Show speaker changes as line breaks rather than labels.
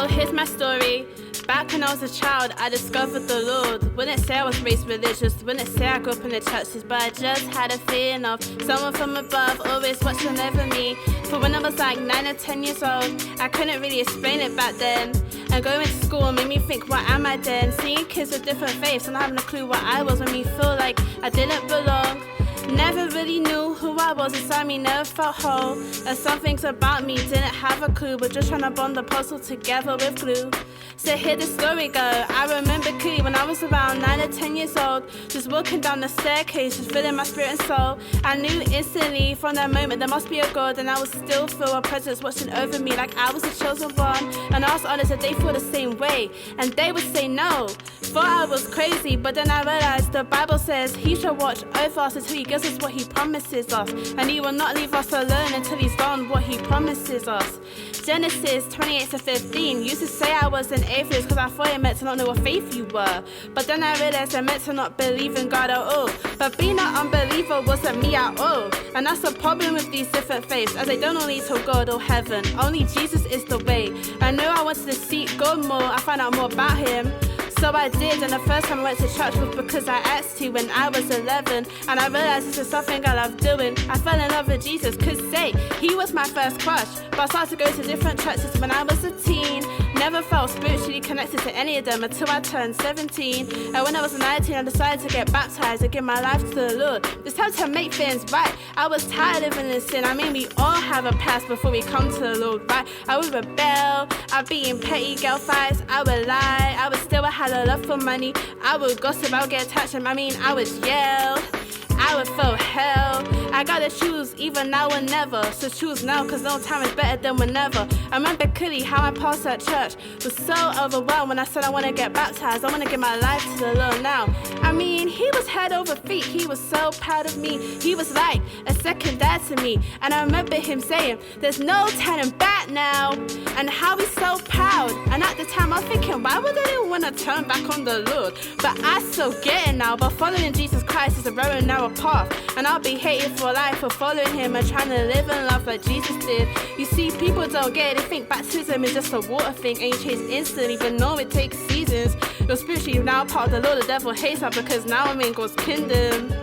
here's my story. Back when I was a child, I discovered the Lord. Wouldn't say I was raised religious, wouldn't say I grew up in the churches, but I just had a feeling of someone from above always watching over me. For when I was like 9 or 10 years old, I couldn't really explain it back then. And going to school made me think, what am I then? Seeing kids with different faiths and not having a clue what I was made me feel like I didn't belong. Never really knew who I was inside me, never felt whole. And some things about me didn't have a clue, but just trying to bond the puzzle together with glue. So here the story go. I remember clearly when I was around 9 or 10 years old, just walking down the staircase, just filling my spirit and soul. I knew instantly from that moment there must be a God, and I would still feel a presence watching over me like I was the chosen one. And I asked others if they feel the same way, and they would say no. Thought I was crazy, but then I realized the Bible says he shall watch over us until he gives us what he promises us, and he will not leave us alone until he's done what he promises us. Genesis 28-15 used to say I was an atheist because I thought it meant to not know what faith you were, but then I realized it meant to not believe in God at all. But being an unbeliever wasn't me at all, and that's the problem with these different faiths, as they don't all lead to God or heaven. Only Jesus is the way. I knew I wanted to seek God more, I found out more about him. So I did, and the first time I went to church was because I asked to when I was 11. And I realized this is something I love doing. I fell in love with Jesus, could say he was my first crush. But I started to go to different churches when I was a teen. Never felt spiritually connected to any of them until I turned 17. And when I was 19, I decided to get baptized and give my life to the Lord. It's time to make things right. I was tired of living in sin. I mean, we all have a past before we come to the Lord, right? I would rebel, I'd be in petty girl fights, I would lie, I would steal, I had a love for money, I would gossip, I would get attached, I would yell, I would feel hell. I gotta choose either now or never, so choose now, cause no time is better than whenever. I remember clearly how my pastor at church was so overwhelmed when I said I want to get baptized, I want to give my life to the Lord now. I mean, he was head over feet, he was so proud of me, he was like a second dad to me. And I remember him saying, there's no turning back now, and how he's so proud. And at the time I was thinking, why would anyone want to turn back on the Lord? But I still get it now, but following Jesus Christ is a very narrow path, and I'll be hated for life for following him and trying to live and love like Jesus did. You see, people don't get it, they think baptism is just a water thing and you change instantly, but no, it takes seasons. You're spiritually now part of the Lord, the devil hates that because now I'm in God's kingdom.